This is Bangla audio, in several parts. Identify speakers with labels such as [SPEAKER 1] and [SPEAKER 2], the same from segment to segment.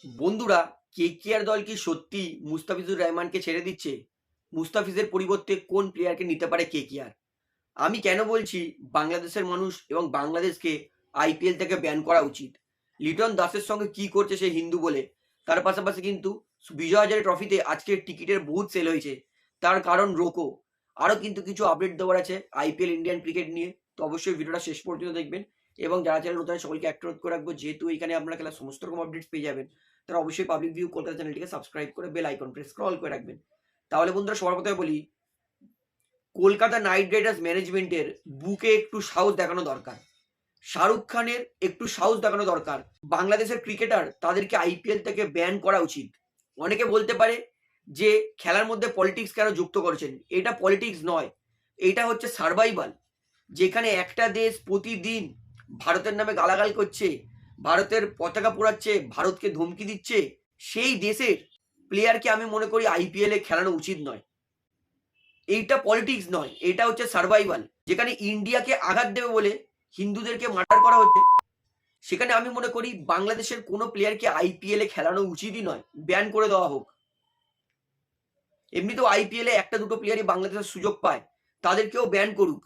[SPEAKER 1] বন্ধুরা, কেকেআর দল কি সত্যি মুস্তাফিজুর রহমানকে ছেড়ে দিচ্ছে? মুস্তাফিজের পরিবর্তে কোন প্লেয়ারকে নিতে পারে কেকেআর? আমি কেন বলছি বাংলাদেশের মানুষ এবং বাংলাদেশকে আইপিএল থেকে ব্যান করা উচিত? লিটন দাসের সঙ্গে কি করছে সে হিন্দু বলে? তার পাশাপাশি কিন্তু বিজয় হাজারে ট্রফিতে আজকের টিকিটের বহুত সেল হয়েছে, তার কারণ রোকো। আরও কিন্তু কিছু আপডেট দেওয়ার আছে আইপিএল ইন্ডিয়ান ক্রিকেট নিয়ে, তো অবশ্যই ভিডিওটা শেষ পর্যন্ত দেখবেন। এবং যারা চ্যানেল নতুন সকলকে একটা অনুরোধ করে রাখবো, যেহেতু এখানে আপনারা খেলার সমস্ত রকম আপডেটস পেয়ে যাবেন, তারা অবশ্যই পাবলিক ভিউ কলকাতা চ্যানেলটিকে সাবস্ক্রাইব করে বেল আইকন প্রেস স্ক্রল করে রাখবেন। তাহলে বন্ধুরা, সবার প্রথমে বলি, কলকাতা নাইট রাইডার্স ম্যানেজমেন্টের বুকে একটু সাহস দেখানো দরকার। শাহরুখ খানের একটু সাহস দেখানো দরকার। বাংলাদেশের ক্রিকেটার তাদেরকে আইপিএল থেকে ব্যান করা উচিত। অনেকে বলতে পারে যে খেলার মধ্যে পলিটিক্স কেন যুক্ত করেছেন? এটা পলিটিক্স নয়, এটা হচ্ছে সার্ভাইভাল। যেখানে একটা দেশ প্রতিদিন ভারতের নামে গালাগাল করছে, ভারতের পতাকা পোড়াচ্ছে, ভারতকে ধমকি দিচ্ছে, সেই দেশের প্লেয়ারকে আমি মনে করি আইপিএলে খেলানো উচিত নয়। এইটা পলিটিক্স নয়, এটা হচ্ছে সার্ভাইভাল। যেখানে ইন্ডিয়াকে আঘাত দেবে বলে হিন্দুদেরকে মার্ডার করা হচ্ছে, সেখানে আমি মনে করি বাংলাদেশের কোনো প্লেয়ারকে আইপিএলে খেলানো উচিতই নয়, ব্যান করে দেওয়া হোক। এমনিতেও আইপিএলে একটা দুটো প্লেয়ারই বাংলাদেশের সুযোগ পায়, তাদেরকেও ব্যান করুক।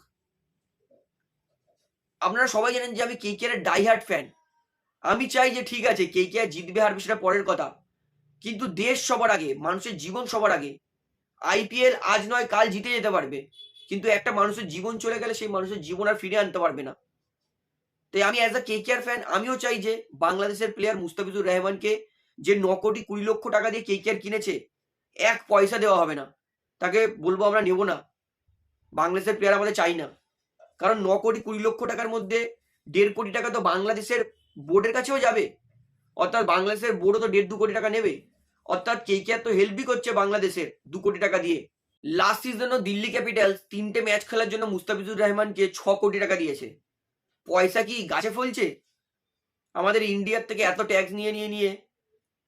[SPEAKER 1] আপনারা সবাই জানেন যে আমি কেকেআর এর ডাইহার্ট ফ্যান। আমি চাই যে ঠিক আছে কেকেআর জিতবে হারবে সেটা পরের কথা, কিন্তু দেশ সবার আগে, মানুষের জীবন সবার আগে। আইপিএল আজ নয় কাল জিতে যেতে পারবে, কিন্তু একটা মানুষের জীবন চলে গেলে সেই মানুষের জীবন আর ফিরে আনতে পারবে না। তাই আমি অ্যাজ আ কেকেআর ফ্যান আমিও চাই যে বাংলাদেশের প্লেয়ার মুস্তাফিজুর রহমানকে, যে 9 কোটি 20 লক্ষ টাকা দিয়ে কেকেআর কিনেছে, এক পয়সা দেওয়া হবে না। তাকে বলবো আমরা নেব না, বাংলাদেশের প্লেয়ার আমাদের চাই না। কারণ 9 কোটি 20 লক্ষ টাকার মধ্যে 1.5 কোটি টাকা তো বাংলাদেশের বোর্ডের কাছেও যাবে, অর্থাৎ বাংলাদেশের বোর্ডও তো 1.5-2 কোটি টাকা নেবে। অর্থাৎ কেকেআর তো হেল্পই করছে বাংলাদেশের 2 কোটি টাকা দিয়ে। লাস্ট সিজনও দিল্লি ক্যাপিটালস 3টে ম্যাচ খেলার জন্য মুস্তাফিজুর রহমানকে 6 কোটি টাকা দিয়েছে। পয়সা কি গাছে ফলছে? আমাদের ইন্ডিয়ার থেকে এত ট্যাক্স নিয়ে নিয়ে নিয়ে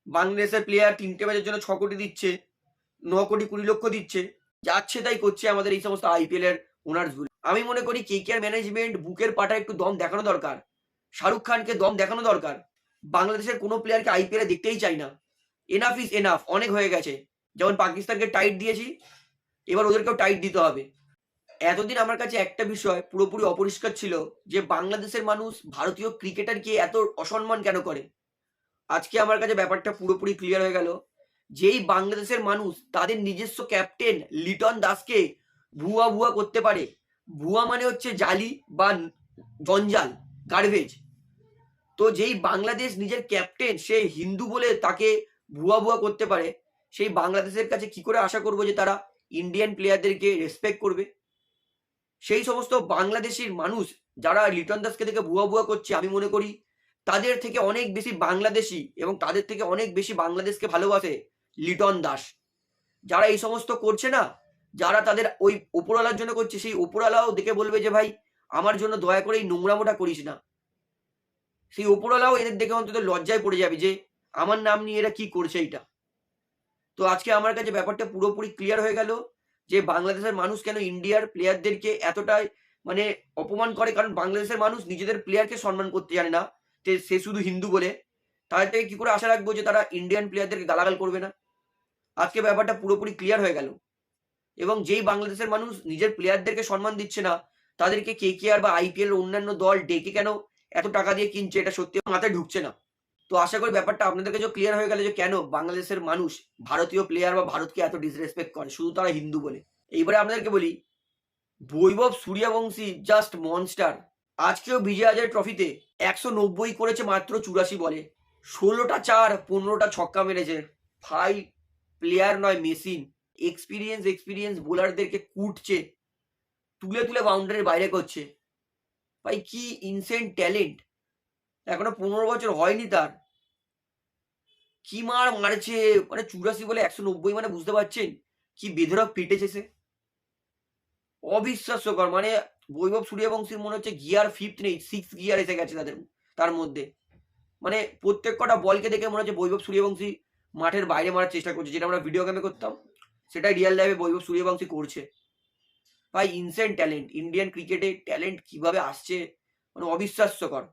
[SPEAKER 1] বাংলাদেশের প্লেয়ার 3টে ম্যাচের জন্য 6 কোটি দিচ্ছে, 9 কোটি 20 লক্ষ দিচ্ছে, যাচ্ছে তাই করছে আমাদের এই সমস্ত আইপিএল এর ওনার্স গুলো। আমি মনে করি কেকেআর ম্যানেজমেন্ট বুকের পাটা একটু দম দেখানো দরকার, শাহরুখ খানকে দম দেখানো দরকার। বাংলাদেশের কোনো প্লেয়ারকে আইপিএল এ দেখতেই চাই না। এনাফ ইজ এনাফ, অনেক হয়ে গেছে। যেমন পাকিস্তানকে টাইট দিয়েছি, এবার ওদেরকেও টাইট দিতে হবে। এতদিন আমার কাছে একটা বিষয় পুরোপুরি অপরিষ্কার ছিল, যে বাংলাদেশের মানুষ ভারতীয় ক্রিকেটারকে এত অসম্মান কেন করে। আজকে আমার কাছে ব্যাপারটা পুরোপুরি ক্লিয়ার হয়ে গেল। যেই বাংলাদেশের মানুষ তাদের নিজস্ব ক্যাপ্টেন লিটন দাসকে ভুয়া ভুয়া করতে পারে, ভুয়া মানে হচ্ছে জালি বা জঞ্জাল, গার্বেজ। তো যেই বাংলাদেশ নিজের ক্যাপ্টেন সে হিন্দু বলে তাকে ভুয়া ভুয়া করতে পারে, সেই বাংলাদেশের কাছে কি করে আশা করবো যে তারা ইন্ডিয়ান প্লেয়ারদেরকে রেসপেক্ট করবে? সেই সমস্ত বাংলাদেশের মানুষ যারা লিটন দাসকে দেখে ভুয়া ভুয়া করছে, আমি মনে করি তাদের থেকে অনেক বেশি বাংলাদেশি এবং তাদের থেকে অনেক বেশি বাংলাদেশকে ভালোবাসে লিটন দাস। যারা এই সমস্ত করছে না, যারা তাদের ওই ওপরওয়ালার জন্য করছে, সেই ওপরওয়ালাও দেখে বলবে যে ভাই আমার জন্য দয়া করে এই নোংরামোটা করিস না। সেই ওপরওয়ালাও এদের দেখে অন্তত লজ্জায় পড়ে যাবে যে আমার নাম নিয়ে এরা কি করছে এইটা। তো আজকে আমার কাছে ব্যাপারটা পুরোপুরি ক্লিয়ার হয়ে গেল যে বাংলাদেশের মানুষ কেন ইন্ডিয়ার প্লেয়ারদেরকে এতটাই মানে অপমান করে। কারণ বাংলাদেশের মানুষ নিজেদের প্লেয়ারকে সম্মান করতে জানে না, সে শুধু হিন্দু বলে। তাদের থেকে কি করে আশা রাখবো যে তারা ইন্ডিয়ান প্লেয়ারদেরকে গালাগাল করবে না? আজকে ব্যাপারটা পুরোপুরি ক্লিয়ার হয়ে গেল। এবং যেই বাংলাদেশের মানুষ নিজের প্লেয়ারদেরকে সম্মান দিচ্ছে না, তাদেরকে কেকেআর বা আইপিএল অন্যান্য দল ডেকে কেন এত টাকা দিয়ে কিনছে, এটা সত্যি মাথায় ঢুকছে না। তো আশা করি ব্যাপারটা আপনাদের কাছে ক্লিয়ার হয়ে গেল যে কেন বাংলাদেশের মানুষ ভারতীয় প্লেয়ার বা ভারতকে এত ডিসরেসপেক্ট করে, শুধু তারা হিন্দু বলে। এইবারে আপনাদেরকে বলি, বৈভব সূর্যবংশী জাস্ট মনস্টার। আজকেও বিজয় হাজারে ট্রফিতে 190 করেছে মাত্র 84 বলে, 16টা চার 15টা ছক্কা মেরেছে। ভাই প্লেয়ার নয়, মেশিন। এক্সপিরিয়েন্স বোলারদেরকে কুটছে, তুলে তুলে বাউন্ডারির বাইরে করছে। ভাই কি ইনসেন্ট ট্যালেন্ট, এখনো 15 বছর হয়নি তার, কি মার মারছে। মানে 84 বলে 190, মানে বুঝতে পারছেন কি বেধড়ক পিটেছে সে। অবিশ্বাস্যকর। মানে বৈভব সূর্যবংশীর মনে হচ্ছে গিয়ার 5th নেই, 6th গিয়ার এসে গেছে তার মধ্যে। মানে প্রত্যেক কটা বলকে দেখে মনে হচ্ছে বৈভব সূর্যবংশী মাঠের বাইরে মারার চেষ্টা করছে। যেটা আমরা ভিডিও গেমে করতাম, সেটাই রিয়েল লাইফে বৈভব সূর্যবংশী করছে। ভাই ইনসেন্ট ট্যালেন্ট, ইন্ডিয়ান ক্রিকেটে ট্যালেন্ট কিভাবে আসছে, মানে অবিশ্বাস্যকর।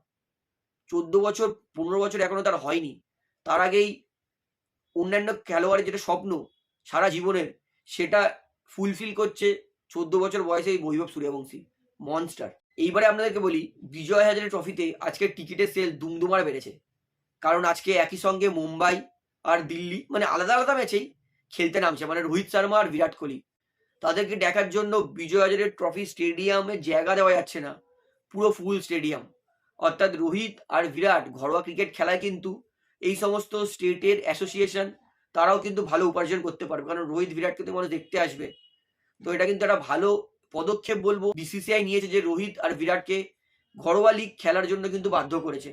[SPEAKER 1] 14 বছর 15 বছর এখনো তার হয়নি, তার আগেই অন্যান্য খেলোয়াড়ের যেটা স্বপ্ন সারা জীবনের, সেটা ফুলফিল করছে 14 বছর বয়সে এই বৈভব সূর্যবংশী, মনস্টার। এইবারে আপনাদেরকে বলি, বিজয় হাজারে ট্রফিতে আজকে টিকিটের সেল দুমদুমার বেড়েছে। কারণ আজকে একই সঙ্গে মুম্বাই আর দিল্লি, মানে আলাদা আলাদা ম্যাচেই খেলতে নামছে, মানে রোহিত শর্মা আর বিরাট কোহলি। তাদেরকে দেখার জন্য বিজয় হাজারে ট্রফি স্টেডিয়ামে জায়গা দেওয়া যাচ্ছে না, পুরো ফুল স্টেডিয়াম। অর্থাৎ রোহিত আর বিরাট ঘরোয়া ক্রিকেট খেলায় কিন্তু এই সমস্ত স্টেটের অ্যাসোসিয়েশন তারাও কিন্তু ভালো উপার্জন করতে পারবে, কারণ রোহিত বিরাটকে তো মানুষ দেখতে আসবে। তো এটা কিন্তু একটা ভালো পদক্ষেপ বলবো বিসিসিআই নিয়েছে, যে রোহিত আর বিরাটকে ঘরোয়া লিগ খেলার জন্য কিন্তু বাধ্য করেছে।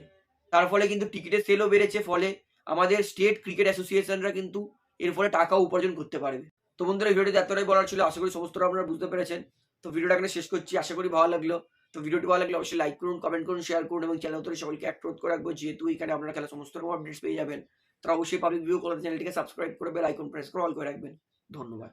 [SPEAKER 1] তার ফলে কিন্তু টিকিটের সেলও বেড়েছে, ফলে আমাদের স্টেট ক্রিকেট অ্যাসোসিয়েশনরা কিন্তু এর ফলে টাকাও উপার্জন করতে পারবে। তো বন্ধুরা, এই ভিডিওটি এতটাই বলার ছিল, আশা করি সমস্তটা আপনারা বুঝতে পেরেছেন। তো ভিডিওটা এখানে শেষ করছি, আশা করি ভালো লাগলো। তো ভিডিওটি ভালো লাগলে অবশ্যই লাইক করুন, কমেন্ট করুন, শেয়ার করুন এবং চ্যানেল তৈরি সকলকে অনুরোধ করে রাখবো, যেহেতু এখানে আপনারা খেলা সমস্ত রকম আপডেটস পেয়ে যাবেন। তারা অবশ্যই পাবলিক ভিউ করে চ্যানেলটিকে সাবস্ক্রাইব করে বেল আইকন প্রেস করে অল করে রাখবেন। ধন্যবাদ।